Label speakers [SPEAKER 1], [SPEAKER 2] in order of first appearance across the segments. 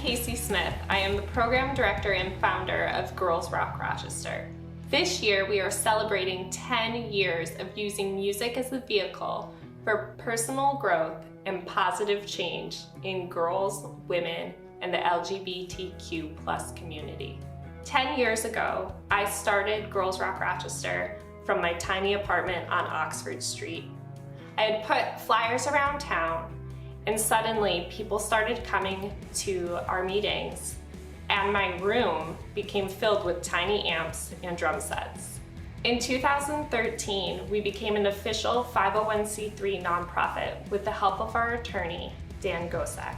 [SPEAKER 1] Kaci Smith. I am the Program Director and founder of Girls Rock Rochester. This year we are celebrating 10 years of using music as a vehicle for personal growth and positive change in girls, women, and the LGBTQ+ community. 10 years ago, I started Girls Rock Rochester from my tiny apartment on Oxford Street. I had put flyers around town, and suddenly people started coming to our meetings, and my room became filled with tiny amps and drum sets. In 2013, we became an official 501c3 nonprofit with the help of our attorney, Dan Gosek.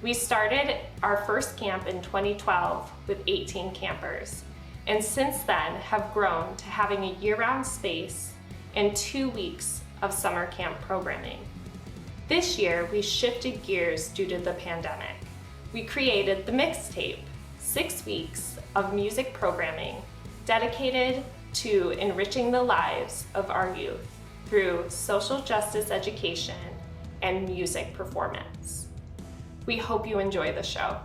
[SPEAKER 1] We started our first camp in 2012 with 18 campers, and since then have grown to having a year-round space and 2 weeks of summer camp programming. This year, we shifted gears due to the pandemic. We created the Mixtape, 6 weeks of music programming dedicated to enriching the lives of our youth through social justice education and music performance. We hope you enjoy the show.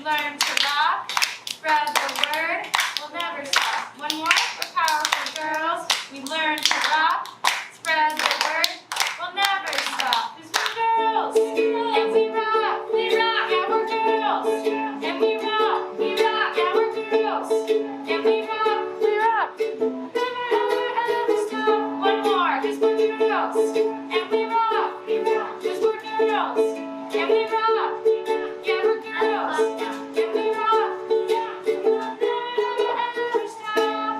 [SPEAKER 2] learn to rock, spread the word, we'll never stop. One more, we're powerful girls. We learn to rock, spread the word, we'll never stop. 'Cause we're girls, and we rock, yeah, we're girls. And we rock, yeah, we're girls. And we rock, never, ever stop. One more, 'cause we're girls, and we rock, 'cause we're girls. And we rock, yeah, we're girls. And we rock, never, ever stop.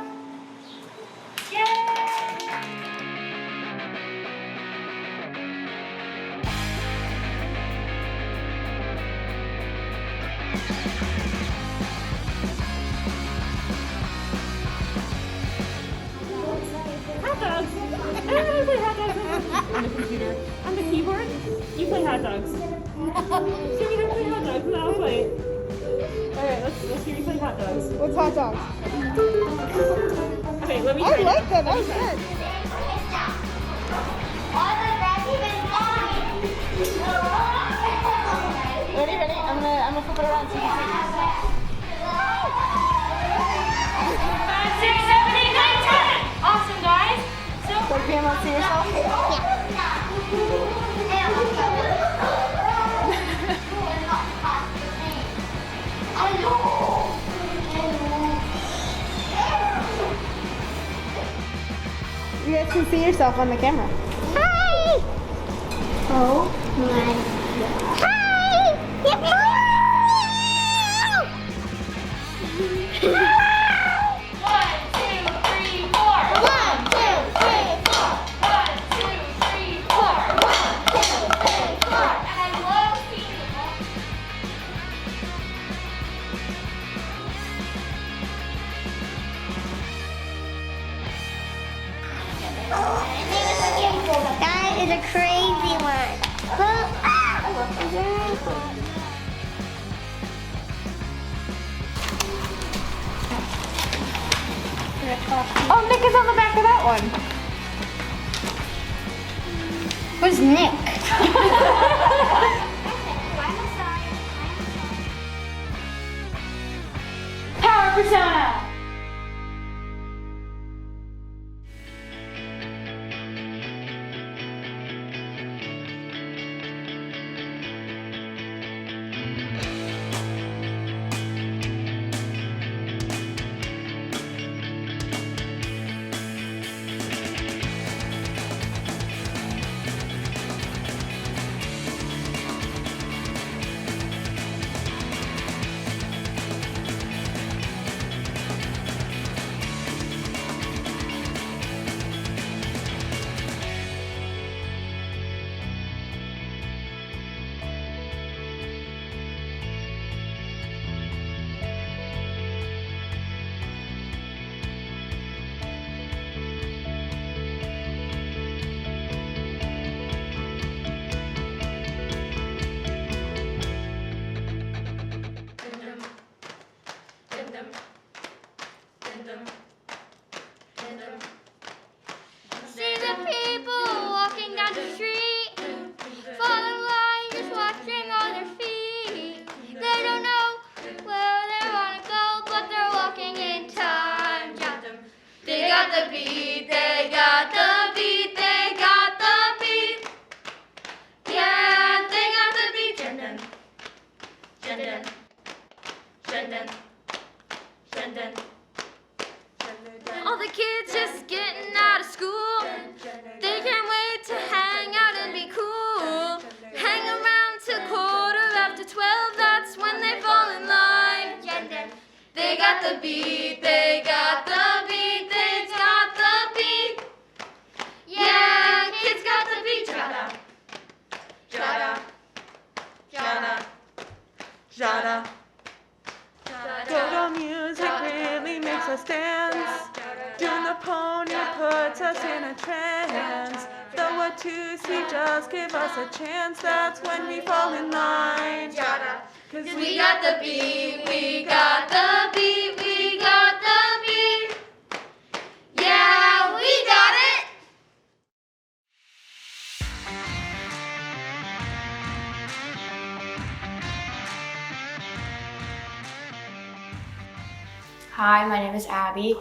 [SPEAKER 2] Yay!
[SPEAKER 3] Hot dogs. Everybody play hot dogs on the computer. On the keyboard, you play hot dogs. Show me how to play hot dogs and I'll play it. Alright, let's see you play hot dogs.
[SPEAKER 4] What's hot dogs?
[SPEAKER 3] Okay, let me
[SPEAKER 4] I
[SPEAKER 3] try it.
[SPEAKER 4] like that. That was good. Ready? I'm gonna flip it around so you can see.
[SPEAKER 2] 5, 6, 7, 8, 9, 10. Awesome, guys. So,
[SPEAKER 4] So you can't see yourself? You guys can see yourself on the camera. Hi! Oh my God. Hi!
[SPEAKER 2] One, two, three, four.
[SPEAKER 4] 1, 2, 3, 4.
[SPEAKER 2] 1, 2, 3, 4.
[SPEAKER 4] 1, 2, 3, 4.
[SPEAKER 2] And I love seeing them all.
[SPEAKER 4] That is a crazy one. Oh, Nick is on the back of that one. Who's Nick?
[SPEAKER 2] Power persona.
[SPEAKER 5] See the people walking down the street, falling line just watching on their feet. They don't know where they want to go, but they're walking in time. They got the beat, they got the beat, they got the beat. Yeah, they got the beat. Jendon, Jendon, Jendon, Jendon. All the kids just getting out of school. They can't wait to hang out and be cool. Hang around till 12:15, that's when they fall in line. They got the beat, they got the beat, they got the beat. Yeah, kids got the beat. Jada, jada, jada, jada.
[SPEAKER 6] Go-go music really makes us dance. Doing the pony puts us in a trance. Though what to see, just give us a chance. That's when we fall in line. Cause
[SPEAKER 5] We got the beat, we got the beat, we got the beat. Yeah, we got it. Hi, my name is Abby.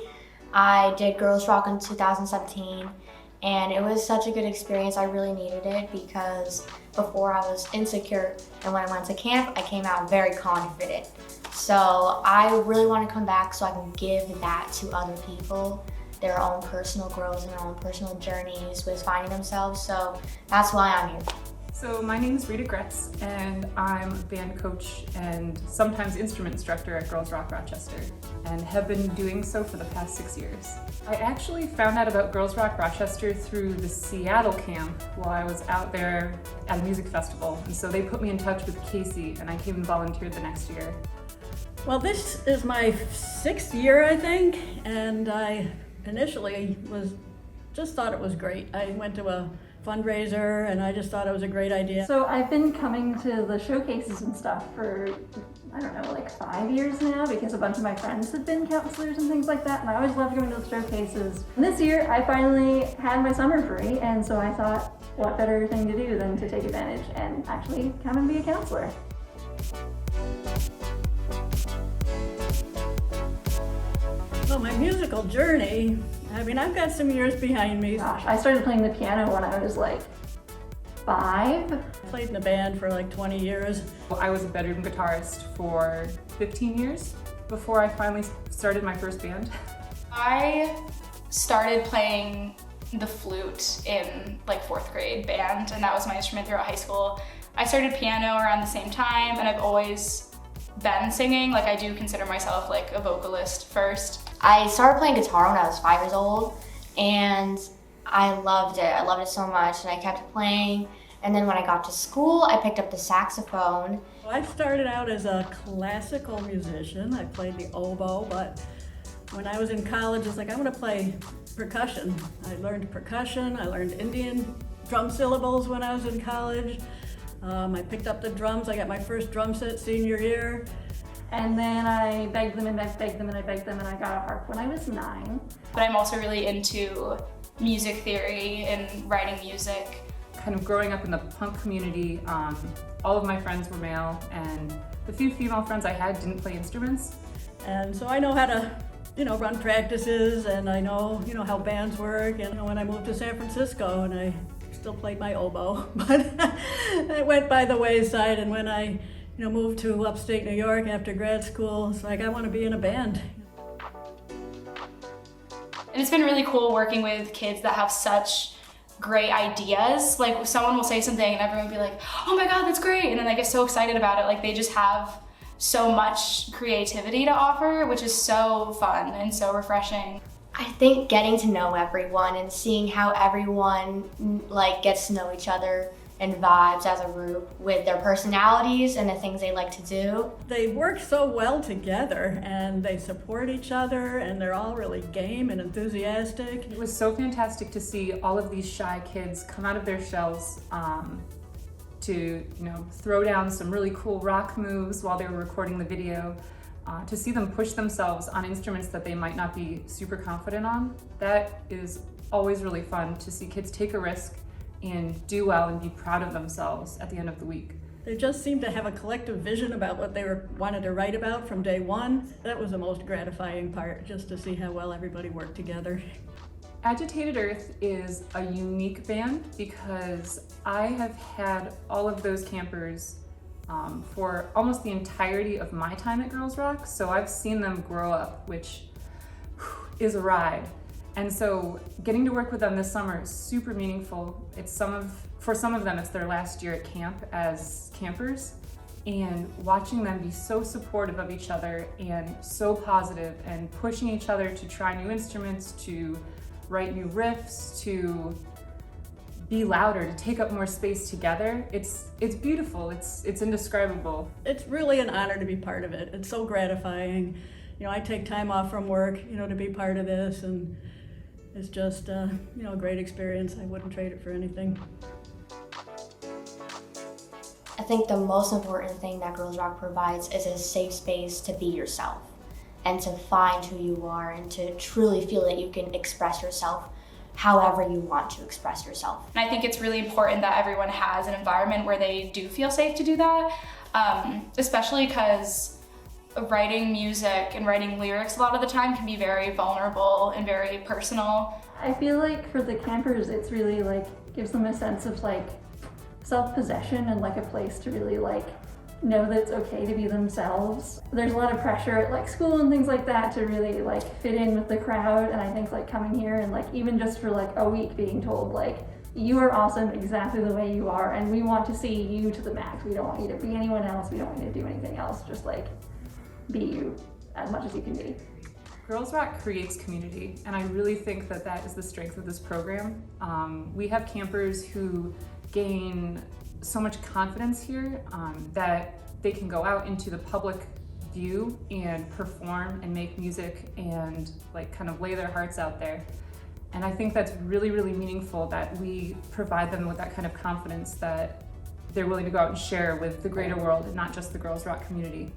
[SPEAKER 5] I did Girls Rock in 2017, and it was such a good experience. I really needed it because before I was insecure, and when I went to camp, I came out very confident. So I really want to come back so I can give that to other people, their own personal growth and their own personal journeys with finding themselves. So that's why I'm here.
[SPEAKER 6] So my name is Rita Gretz, and I'm a band coach and sometimes instrument instructor at Girls Rock Rochester, and have been doing so for the past 6 years. I actually found out about Girls Rock Rochester through the Seattle camp while I was out there at a music festival, and so they put me in touch with Kaci, and I came and volunteered the next year.
[SPEAKER 7] Well, this is my 6th year, I think, and I initially just thought it was great. I went to a fundraiser and I just thought it was a great idea.
[SPEAKER 8] So I've been coming to the showcases and stuff for, I don't know, like 5 years now, because a bunch of my friends have been counselors and things like that, and I always loved going to the showcases. And this year I finally had my summer free, and so I thought, what better thing to do than to take advantage and actually come and be a counselor.
[SPEAKER 7] Well, my musical journey, I mean, I've got some years behind me.
[SPEAKER 8] Gosh, I started playing the piano when I was like 5.
[SPEAKER 7] I played in a band for like 20 years.
[SPEAKER 6] I was a bedroom guitarist for 15 years before I finally started my first band.
[SPEAKER 2] I started playing the flute in like 4th grade band, and that was my instrument throughout high school. I started piano around the same time, and I've always been singing. Like, I do consider myself like a vocalist first.
[SPEAKER 5] I started playing guitar when I was 5 years old, and I loved it. I loved it so much, and I kept playing. And then when I got to school, I picked up the saxophone.
[SPEAKER 7] I started out as a classical musician. I played the oboe, but when I was in college, it's like, I'm gonna play percussion. I learned percussion, I learned Indian drum syllables when I was in college. I picked up the drums. I got my first drum set senior year.
[SPEAKER 8] And then I begged them and I begged them and I begged them, and I got a harp when I was 9.
[SPEAKER 2] But I'm also really into music theory and writing music.
[SPEAKER 6] Kind of growing up in the punk community, all of my friends were male, and the few female friends I had didn't play instruments.
[SPEAKER 7] And so I know how to, run practices, and I know, how bands work. And when I moved to San Francisco, and I still played my oboe, but it went by the wayside. And when I, moved to upstate New York after grad school, it's like, I want to be in a band.
[SPEAKER 2] And it's been really cool working with kids that have such great ideas. Like, someone will say something and everyone will be like, oh my God, that's great. And then they get so excited about it. Like, they just have so much creativity to offer, which is so fun and so refreshing.
[SPEAKER 5] I think getting to know everyone and seeing how everyone gets to know each other and vibes as a group with their personalities and the things they like to do.
[SPEAKER 7] They work so well together, and they support each other, and they're all really game and enthusiastic.
[SPEAKER 6] It was so fantastic to see all of these shy kids come out of their shells to throw down some really cool rock moves while they were recording the video. To see them push themselves on instruments that they might not be super confident on, that is always really fun to see kids take a risk and do well and be proud of themselves at the end of the week.
[SPEAKER 7] They just seemed to have a collective vision about what they wanted to write about from day one. That was the most gratifying part, just to see how well everybody worked together.
[SPEAKER 6] Agitated Earth is a unique band because I have had all of those campers for almost the entirety of my time at Girls Rock, so I've seen them grow up, which is a ride. And so getting to work with them this summer is super meaningful. For some of them, it's their last year at camp as campers, and watching them be so supportive of each other and so positive and pushing each other to try new instruments, to write new riffs, to be louder, to take up more space together. It's beautiful, it's indescribable.
[SPEAKER 7] It's really an honor to be part of it. It's so gratifying. I take time off from work, to be part of this, and it's just, a great experience. I wouldn't trade it for anything.
[SPEAKER 5] I think the most important thing that Girls Rock provides is a safe space to be yourself and to find who you are and to truly feel that you can express yourself however you want to express yourself.
[SPEAKER 2] And I think it's really important that everyone has an environment where they do feel safe to do that, especially because writing music and writing lyrics a lot of the time can be very vulnerable and very personal.
[SPEAKER 8] I feel like for the campers, it's really like gives them a sense of like self-possession and like a place to really like know that it's okay to be themselves. There's a lot of pressure at like school and things like that to really like fit in with the crowd, and I think like coming here and like even just for like a week being told like you are awesome exactly the way you are and we want to see you to the max. We don't want you to be anyone else. We don't want you to do anything else. Just like be you as much as you can be.
[SPEAKER 6] Girls Rock creates community, and I really think that that is the strength of this program. We have campers who gain so much confidence here that they can go out into the public view and perform and make music and like kind of lay their hearts out there. And I think that's really, really meaningful that we provide them with that kind of confidence that they're willing to go out and share with the greater world and not just the Girls Rock community.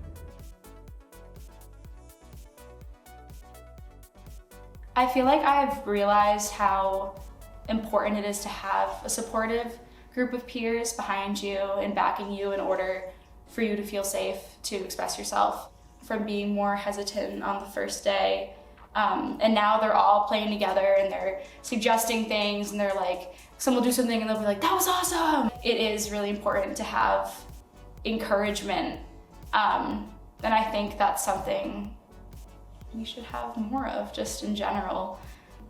[SPEAKER 2] I feel like I've realized how important it is to have a supportive group of peers behind you and backing you in order for you to feel safe to express yourself. From being more hesitant on the first day, and now they're all playing together and they're suggesting things and they're like, someone will do something and they'll be like, that was awesome. It is really important to have encouragement, and I think that's something we should have more of just in general.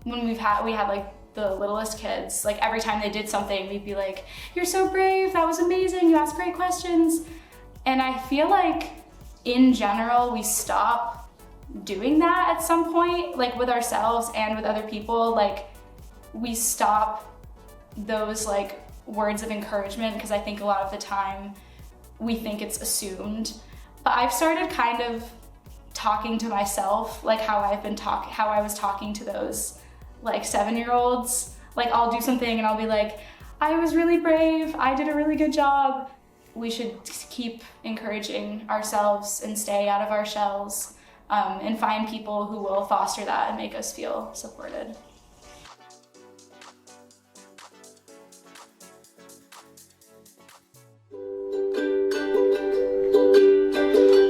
[SPEAKER 2] When we had like the littlest kids, like every time they did something, we'd be like, you're so brave, that was amazing, you asked great questions. And I feel like in general, we stop doing that at some point, like with ourselves and with other people. Like we stop those like words of encouragement because I think a lot of the time we think it's assumed. But I've started kind of talking to myself like how I was talking to those like 7-year-olds. Like I'll do something and I'll be like, I was really brave, I did a really good job. We should keep encouraging ourselves and stay out of our shells, and find people who will foster that and make us feel supported.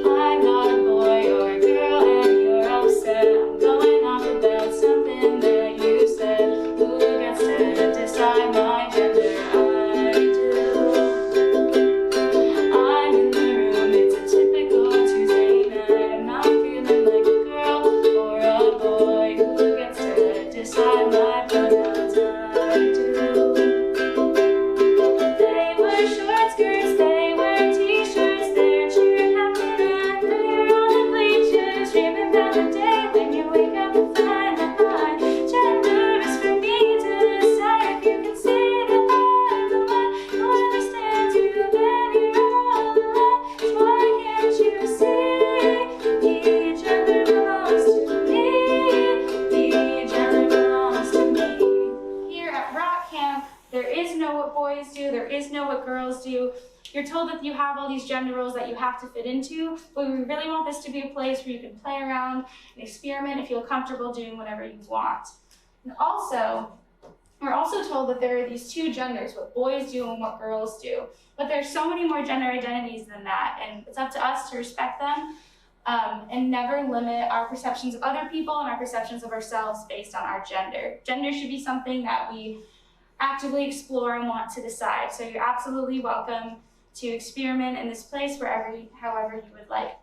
[SPEAKER 2] I'm not a boy or a girl and you're upset. I'm going off about something that you said. Who gets to decide my gender? I do. I'm in the room, it's a typical Tuesday night. I'm not feeling like a girl or a boy. Who gets to decide my pronouns? I do. They wear short skirts, they wear t-shirts, they're cheering happy and they're on the bleachers, dreaming about the day when you wake up and find that my gender is for me to decide. If you can see that I'm the one who understands you, then you're all alone. So why can't you see? The gender belongs to me. The gender belongs to me. Here at Rock Camp, there is no what boys do, there is no what girls do. You're told that you have all these gender roles that you have to fit into, but we really want this to be a place where you can play around and experiment and feel comfortable doing whatever you want. And also, we're also told that there are these two genders, what boys do and what girls do. But there's so many more gender identities than that, and it's up to us to respect them, and never limit our perceptions of other people and our perceptions of ourselves based on our gender. Gender should be something that we actively explore and want to decide. So you're absolutely welcome to experiment in this place however you would like.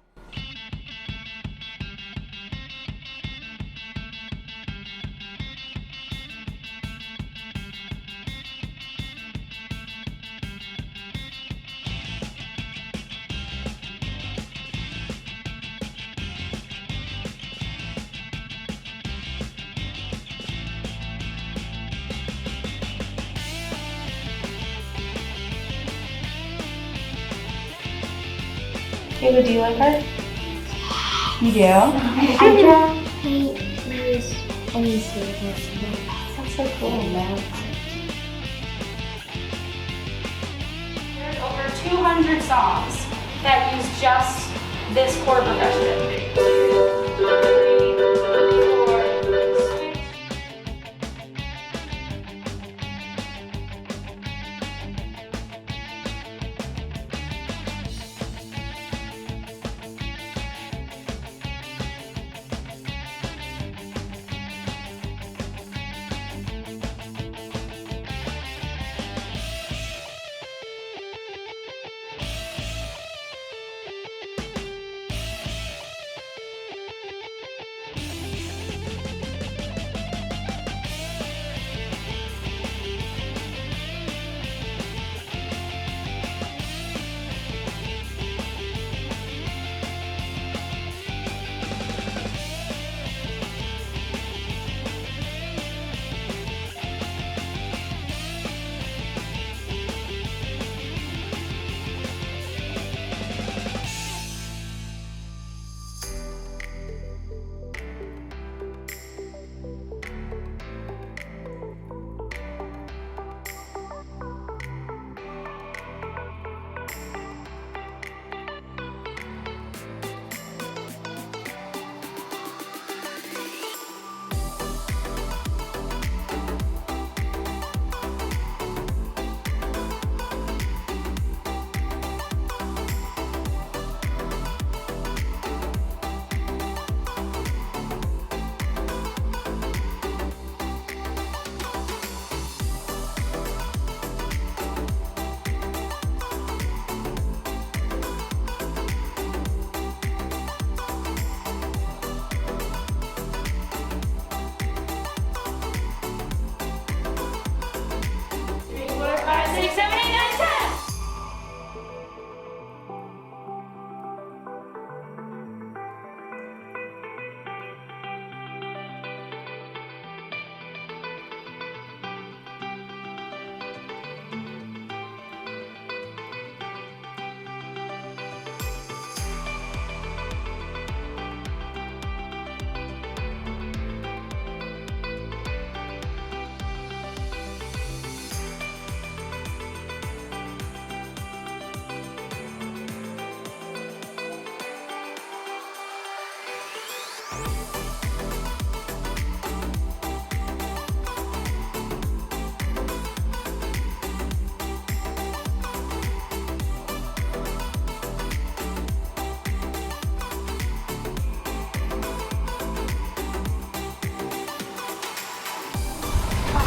[SPEAKER 2] Kayla, do you like art? You do?
[SPEAKER 5] I draw paint always
[SPEAKER 2] That's so cool, man. There's over 200 songs that use just this chord progression. 2, 3, 4, switch.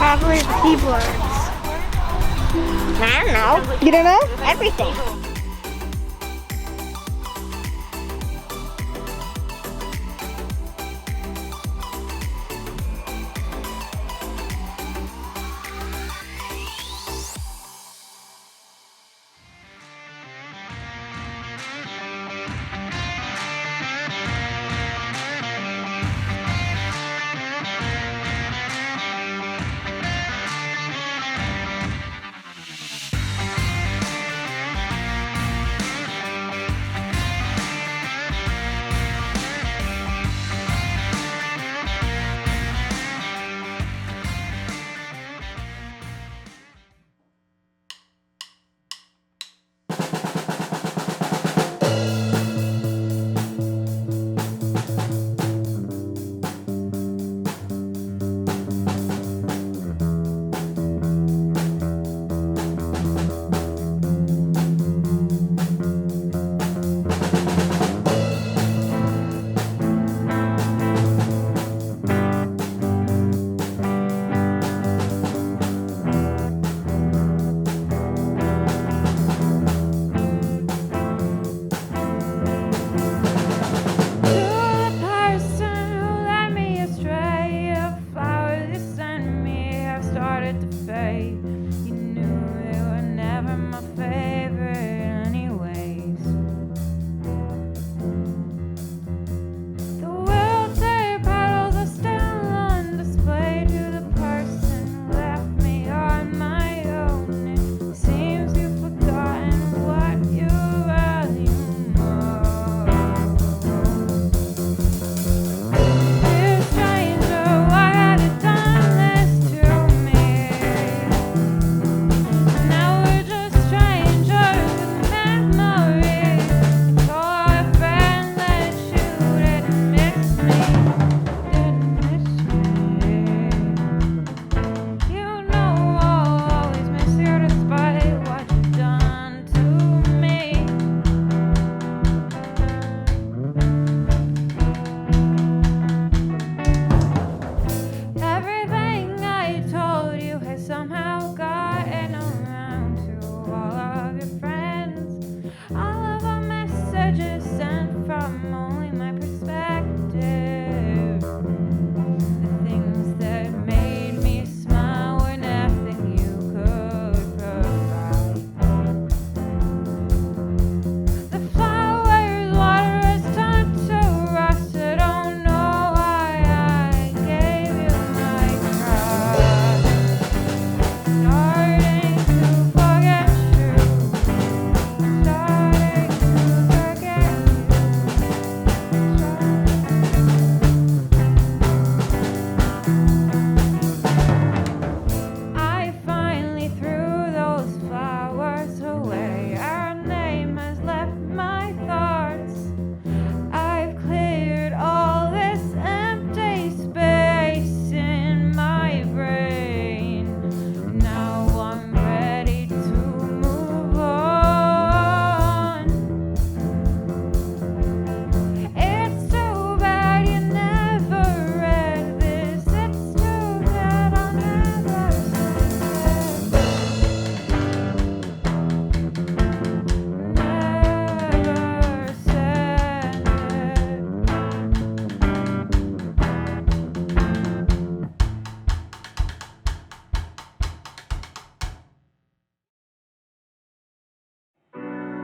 [SPEAKER 4] Probably the keyboards. I don't know. You don't know? Everything.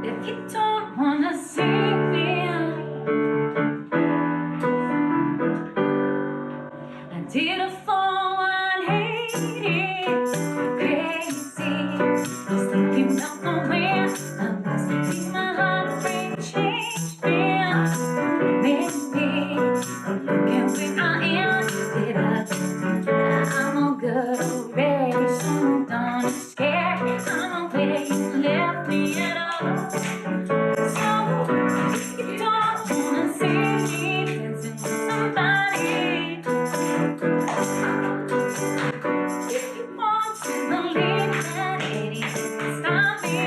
[SPEAKER 2] If you don't wanna see me, I did a 480 crazy. Just thinking about the way I was thinking my heart rate changed me. Maybe look at where I am. Did I'm all good already, so don't be scared. I'm away, you left me at all. So if you don't wanna see me dancing with somebody, if you want to believe that anything can stop me,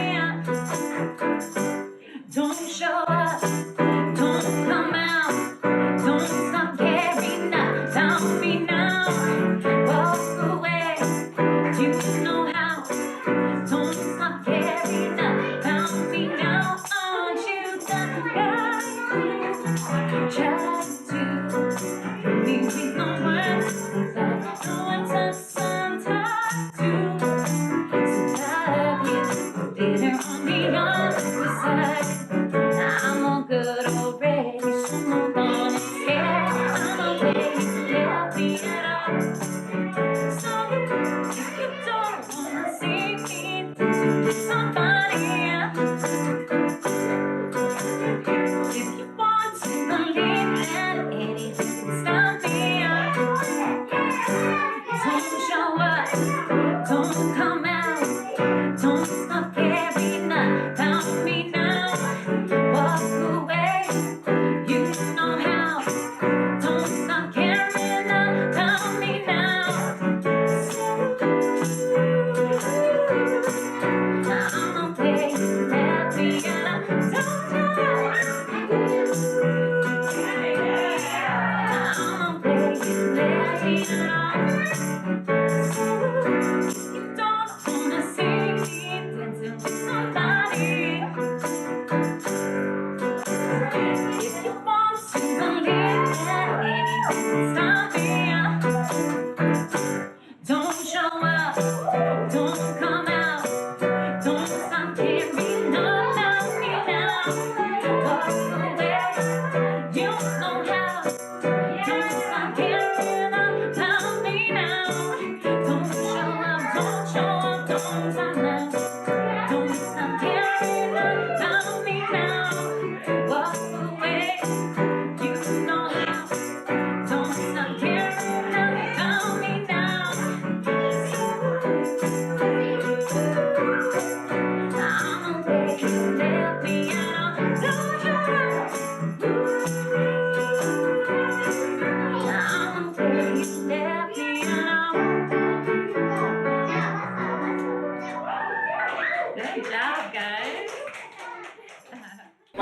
[SPEAKER 2] don't show up, don't come out, don't stop caring, not tell me now, walk away.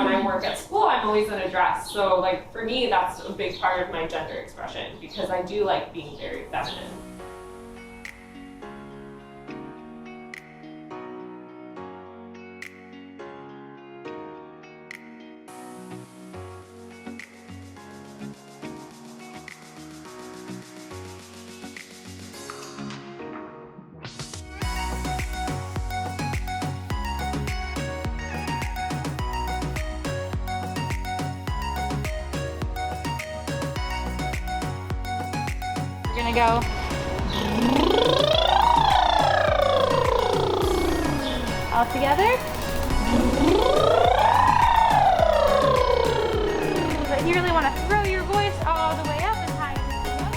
[SPEAKER 1] when I work at school, I'm always in a dress. So like for me, that's a big part of my gender expression because I do like being very feminine.
[SPEAKER 2] We're gonna go. All together. But you really want to throw your voice all the way up as high as you can.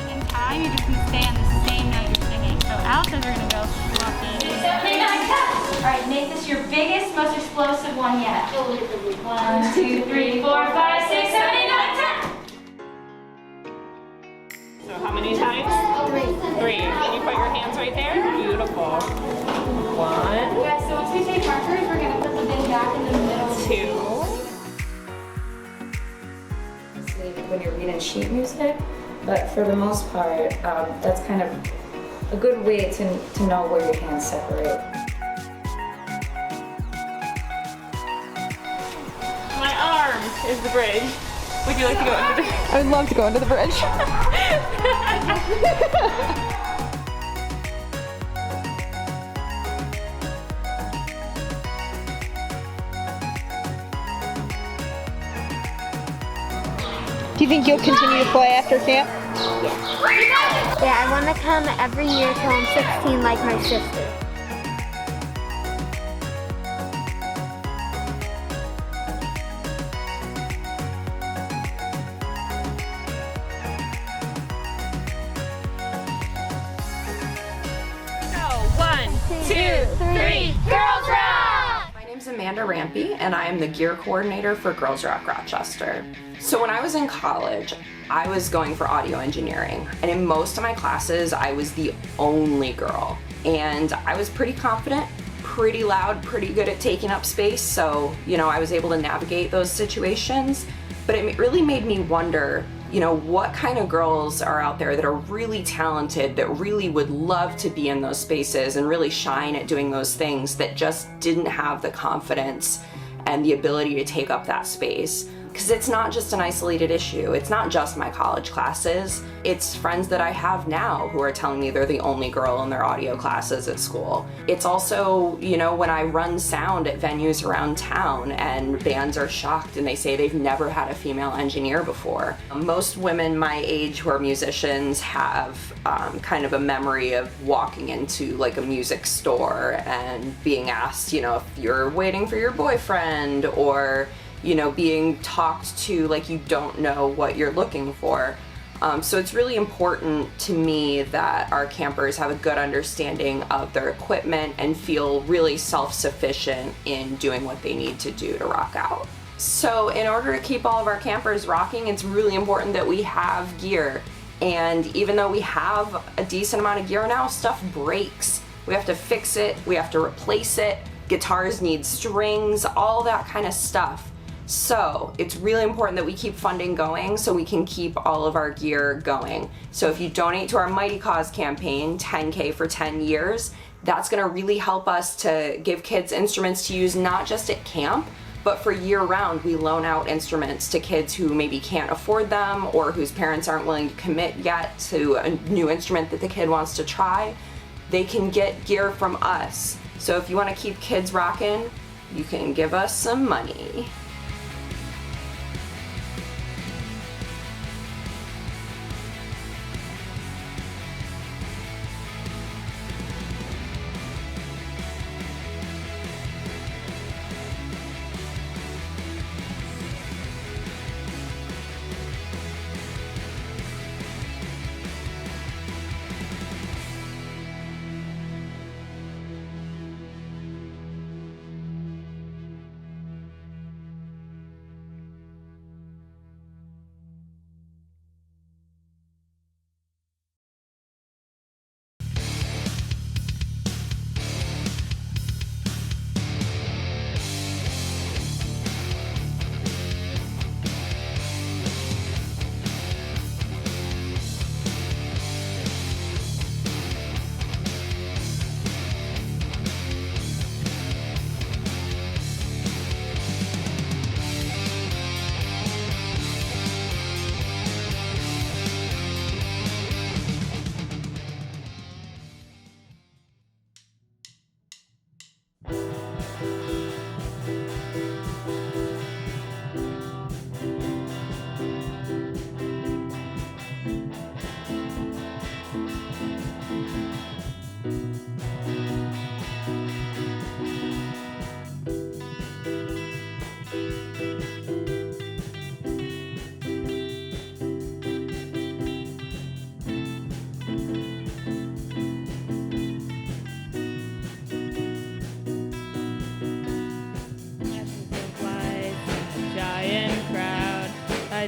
[SPEAKER 2] In time, you're just gonna stay on the same note you're singing. So altos are gonna go walking. 6, 7, 8, 9, 10. All right, make this your biggest, most explosive one yet. 1, 2, 3, 4, 5, 6, 7, 8, 9, 10.
[SPEAKER 1] So how many times? 3. Can you put your hands right there? Beautiful. 1,
[SPEAKER 2] Yeah, so once we take markers, we're gonna put the bin back in the middle.
[SPEAKER 1] 2.
[SPEAKER 9] When you're reading sheet music, but for the most part, that's kind of a good way to know where your hands separate.
[SPEAKER 1] My arm is the bridge. Would you like to go under the
[SPEAKER 4] I would love to go under the bridge. Do you think you'll continue to play after camp?
[SPEAKER 5] Yeah, I want to come every year till I'm 16 like my sister.
[SPEAKER 10] Rampe, and I am the gear coordinator for Girls Rock Rochester. So when I was in college, I was going for audio engineering, and in most of my classes, I was the only girl. And I was pretty confident, pretty loud, pretty good at taking up space, so, you know, I was able to navigate those situations. But it really made me wonder, you know, what kind of girls are out there that are really talented, that really would love to be in those spaces and really shine at doing those things, that just didn't have the confidence and the ability to take up that space. Because it's not just an isolated issue. It's not just my college classes. It's friends that I have now who are telling me they're the only girl in their audio classes at school. It's also, you know, when I run sound at venues around town and bands are shocked and they say they've never had a female engineer before. Most women my age who are musicians have kind of a memory of walking into like a music store and being asked, you know, if you're waiting for your boyfriend, or you know, being talked to like you don't know what you're looking for. So it's really important to me that our campers have a good understanding of their equipment and feel really self-sufficient in doing what they need to do to rock out. So in order to keep all of our campers rocking, it's really important that we have gear. And even though we have a decent amount of gear now, stuff breaks. We have to fix it, we have to replace it. Guitars need strings, all that kind of stuff. So it's really important that we keep funding going so we can keep all of our gear going. So if you donate to our Mighty Cause campaign, 10K for 10 years, that's gonna really help us to give kids instruments to use not just at camp, but for year round. We loan out instruments to kids who maybe can't afford them or whose parents aren't willing to commit yet to a new instrument that the kid wants to try. They can get gear from us. So if you wanna keep kids rocking, you can give us some money.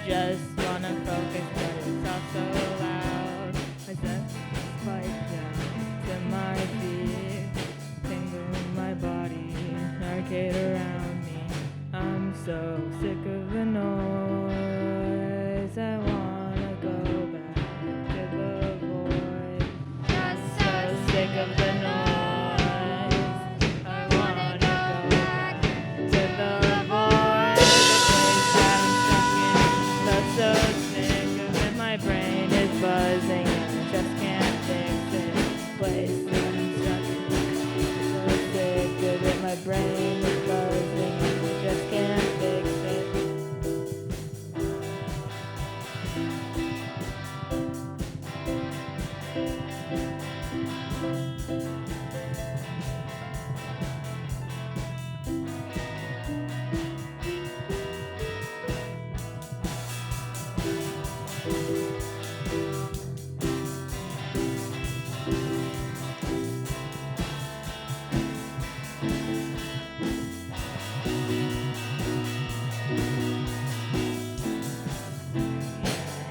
[SPEAKER 11] just wanna focus, but it's all so loud. My steps spike down to my feet, tingling my body, arcade around me. I'm so sick of the noise. I wanna go back to the void. So sick of the noise. I wanna go back to the void. The place that I'm stuck in. But so sick of it, my brain is buzzing and I just can't fix it. Place that I'm stuck in. So sick of it, my brain is buzzing and I just can't fix it.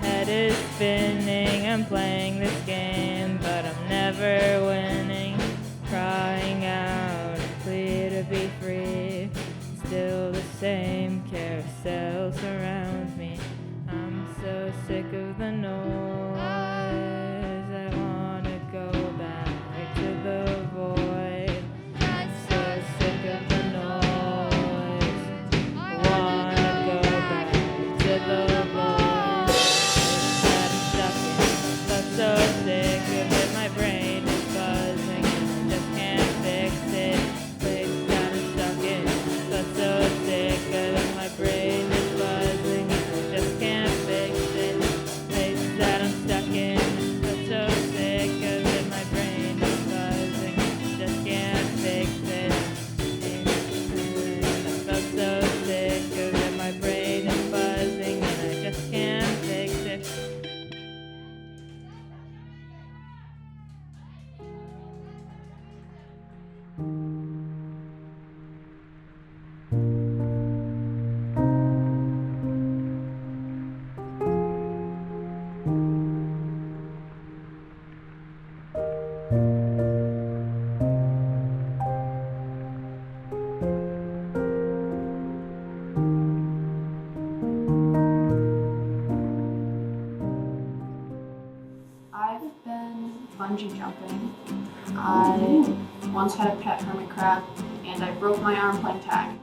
[SPEAKER 11] Head is spinning, I'm playing this game, but I'm never winning. Crying out, a plea to be free. Still the same carousel surrounds me. I'm so sick of the noise. I wanna go back to the void. So sick of the noise. I wanna go back to the void. But so sick of it, my brain is buzzing and I just can't fix it. Place that I'm stuck in. But so sick of it, my brain is buzzing and I just can't fix it. Place that I'm stuck in. But so sick of it, my brain is buzzing and I just can't fix it. But so sick of it, my brain is buzzing and I just can't fix it.
[SPEAKER 12] I've been bungee jumping. I once had a pet hermit crab and I broke my arm playing tag.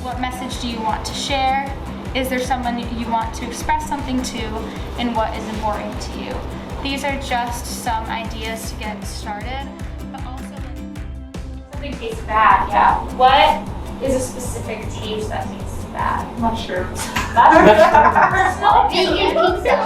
[SPEAKER 2] What message do you want to share? Is there someone you want to express something to? And what is important to you? These are just some ideas to get started, but also something tastes bad, yeah. What is a specific taste that tastes bad? Mushrooms. Personal vegan pizza.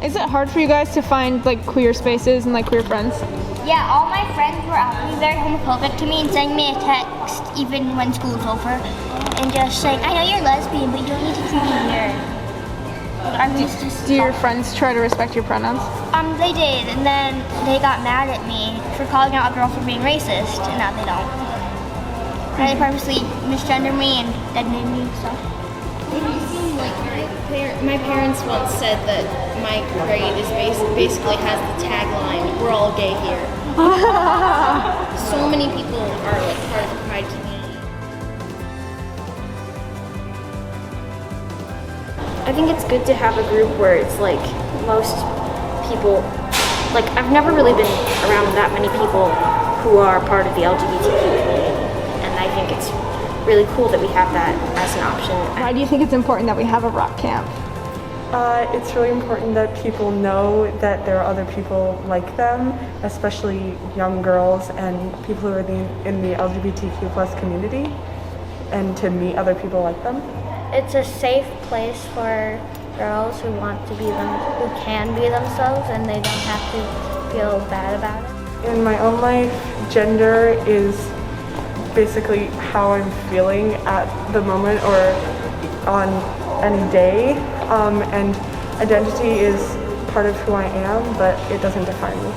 [SPEAKER 4] Is it hard for you guys to find like queer spaces and like queer friends?
[SPEAKER 5] Yeah, all my friends were actually very homophobic to me and sending me a text even when school's over. And just saying, I know you're lesbian, but you don't need to treat me weird. I'm just
[SPEAKER 4] Do your friends try to respect your pronouns?
[SPEAKER 5] They did, and then they got mad at me for calling out a girl for being racist, and now they don't. And they purposely misgender me and deadnamed me, so.
[SPEAKER 13] My parents once said that my grade is basically has the tagline, "We're all gay here." So many people are like part of the pride community.
[SPEAKER 14] I think it's good to have a group where it's like most people, like I've never really been around that many people who are part of the LGBTQ community, and I think it's really cool that we have that as an option.
[SPEAKER 4] Why do you think it's important that we have a rock camp?
[SPEAKER 6] It's really important that people know that there are other people like them, especially young girls and people who are in the LGBTQ plus community, and to meet other people like them.
[SPEAKER 14] it's a safe place for girls who want to be who can be themselves, and they don't have to feel bad about it.
[SPEAKER 6] In my own life, gender is basically how I'm feeling at the moment or on any day, and identity is part of who I am, but it doesn't define me.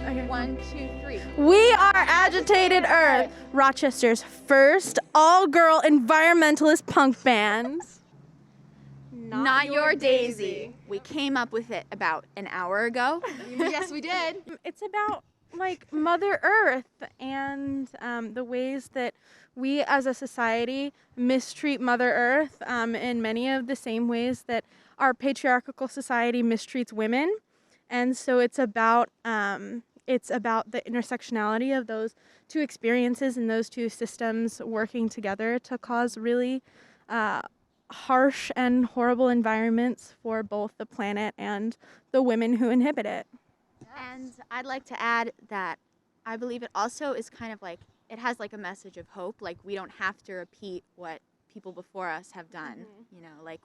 [SPEAKER 15] Okay. 1, 2, 3.
[SPEAKER 16] We are Agitated Earth, Rochester's first all-girl environmentalist punk band.
[SPEAKER 15] Not your Daisy. We came up with it about an hour ago. Yes, we did.
[SPEAKER 16] It's about like Mother Earth and the ways that we as a society mistreat Mother Earth in many of the same ways that our patriarchal society mistreats women. And so it's about the intersectionality of those two experiences and those two systems working together to cause really harsh and horrible environments for both the planet and the women who inhabit it.
[SPEAKER 15] And I'd like to add that I believe it also is kind of like, it has like a message of hope. Like, we don't have to repeat what people before us have done. You know, like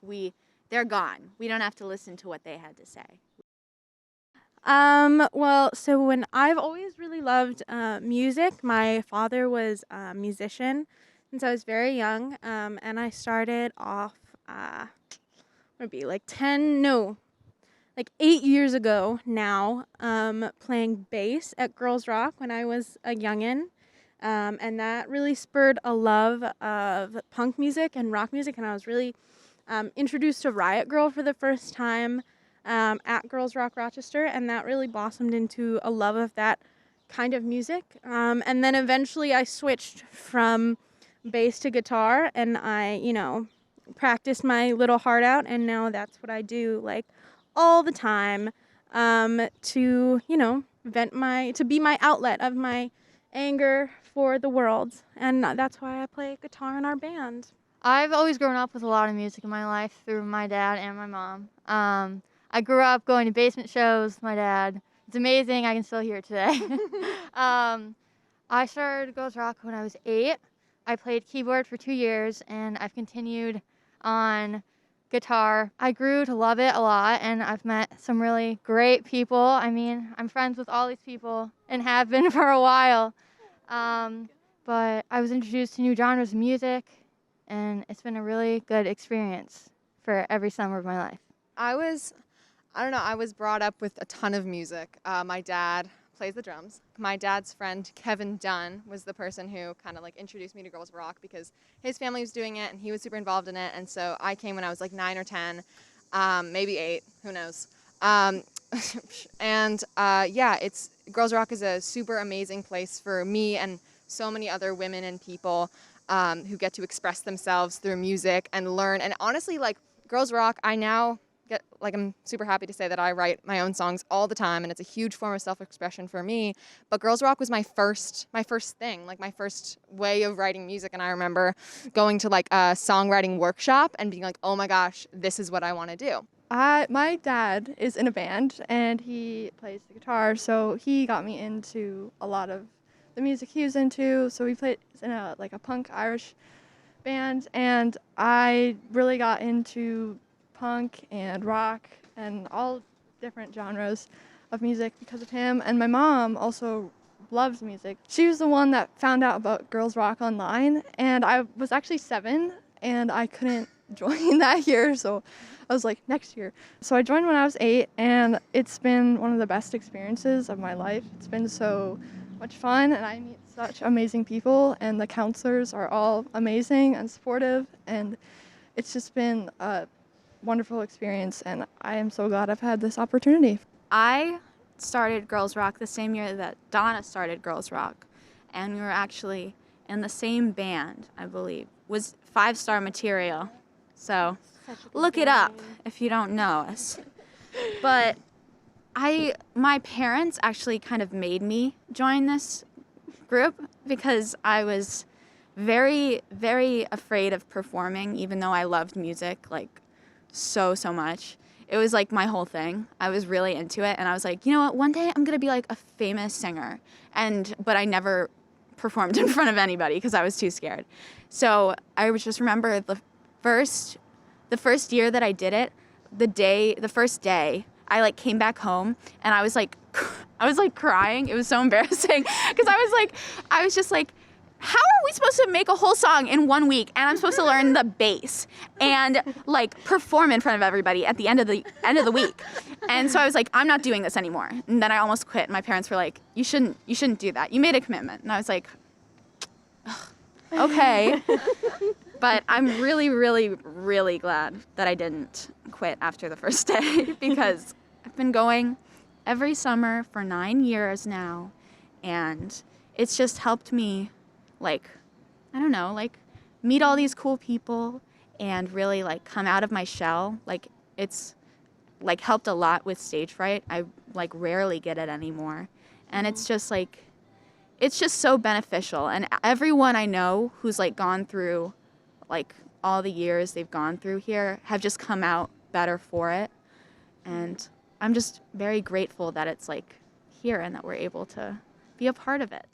[SPEAKER 15] they're gone. We don't have to listen to what they had to say.
[SPEAKER 16] Well, so when I've always really loved music. My father was a musician since I was very young, and I started off, maybe like 8 years ago now, playing bass at Girls Rock when I was a youngin', and that really spurred a love of punk music and rock music, and I was really introduced to Riot Grrrl for the first time at Girls Rock Rochester, and that really blossomed into a love of that kind of music. And then eventually I switched from bass to guitar, and I, practiced my little heart out, and now that's what I do, like, all the time, to, to be my outlet of my anger for the world. And that's why I play guitar in our band.
[SPEAKER 13] I've always grown up with a lot of music in my life through my dad and my mom. I grew up going to basement shows with my dad. It's amazing. I can still hear it today. I started Girls Rock when I was 8. I played keyboard for 2 years, and I've continued on guitar. I grew to love it a lot, and I've met some really great people. I mean, I'm friends with all these people and have been for a while. But I was introduced to new genres of music, and it's been a really good experience for every summer of my life.
[SPEAKER 17] I was brought up with a ton of music. My dad plays the drums. My dad's friend, Kevin Dunn, was the person who kind of like introduced me to Girls Rock because his family was doing it and he was super involved in it. And so I came when I was like 9 or 10, maybe 8, who knows. Girls Rock is a super amazing place for me and so many other women and people who get to express themselves through music and learn. And honestly, like, Girls Rock, I'm super happy to say that I write my own songs all the time, and it's a huge form of self-expression for me. But Girls Rock was my first thing, like my first way of writing music. And I remember going to like a songwriting workshop and being like, oh my gosh, this is what I want to do.
[SPEAKER 18] My dad is in a band and he plays the guitar, so he got me into a lot of the music he was into. So we played in a punk Irish band, and I really got into punk and rock and all different genres of music because of him. And my mom also loves music. She was the one that found out about Girls Rock online, and I was actually 7 and I couldn't join that year, so I was like, next year. So I joined when I was 8, and it's been one of the best experiences of my life. It's been so much fun, and I meet such amazing people, and the counselors are all amazing and supportive, and it's just been a wonderful experience, and I am so glad I've had this opportunity.
[SPEAKER 19] I
[SPEAKER 15] started Girls Rock the same year that Donna started Girls Rock, and we were actually in the same band, I believe. Was 5 Star Material. So look it up if you don't know us. But my parents actually kind of made me join this group because I was very, very afraid of performing, even though I loved music like so much. It was like my whole thing. I was really into it, and I was like, you know what, one day I'm gonna be like a famous singer. But I never performed in front of anybody because I was too scared. So I just remember the first year that I did it, the first day, I like came back home and I was like crying. It was so embarrassing because I was just like, how are we supposed to make a whole song in 1 week and I'm supposed to learn the bass and like perform in front of everybody at the end of the week? And so I was like, I'm not doing this anymore. And then I almost quit. My parents were like, you shouldn't do that. You made a commitment. And I was like, okay. But I'm really, really, really glad that I didn't quit after the first day because I've been going every summer for 9 years now, and it's just helped me, like, I don't know, like, meet all these cool people and really, like, come out of my shell. Like, it's, like, helped a lot with stage fright. I, like, rarely get it anymore. And it's just, like, it's just so beneficial. And everyone I know who's, like, gone through, like, all the years they've gone through here have just come out better for it. And I'm just very grateful that it's, like, here and that we're able to be a part of it.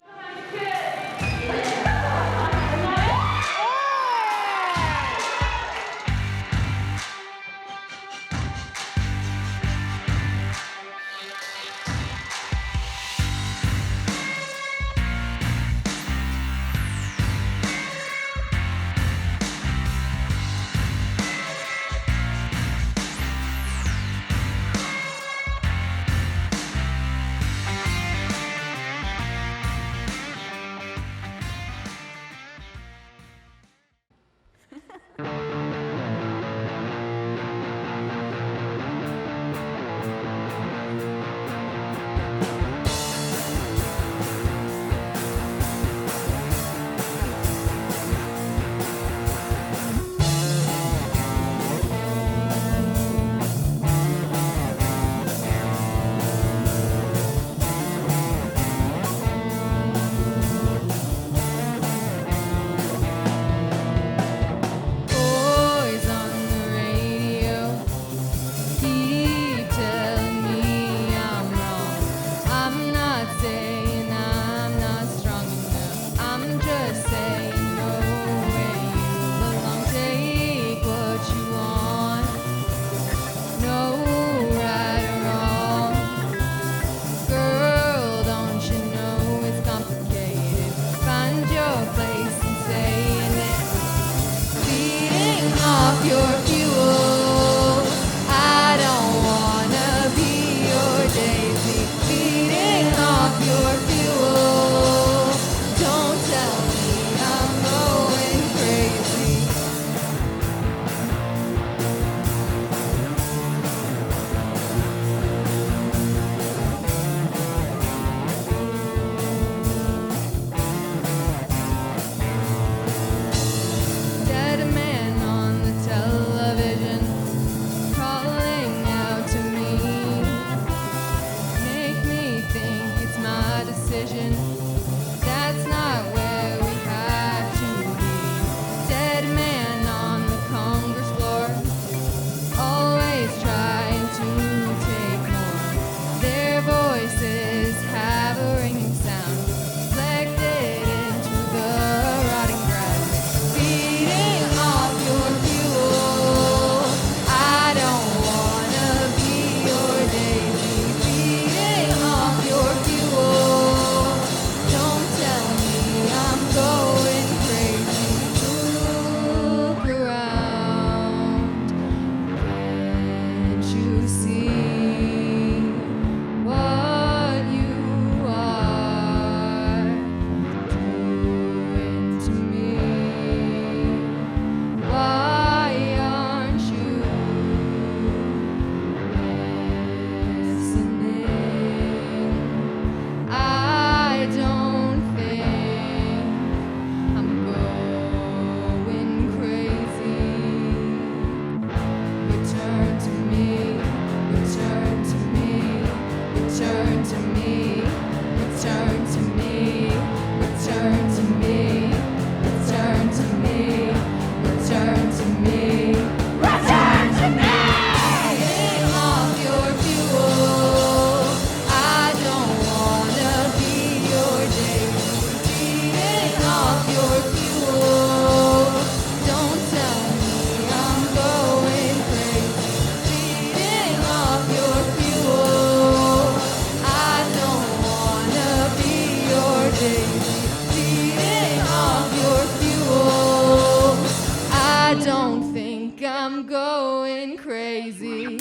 [SPEAKER 11] going crazy.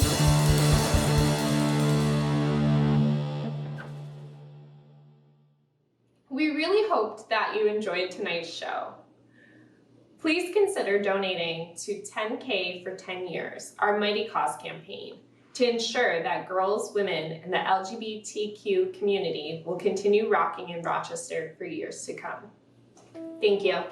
[SPEAKER 1] We really hoped that you enjoyed tonight's show. Please consider donating to 10K for 10 years, our Mighty Cause campaign, to ensure that girls, women, and the LGBTQ community will continue rocking in Rochester for years to come. Thank you.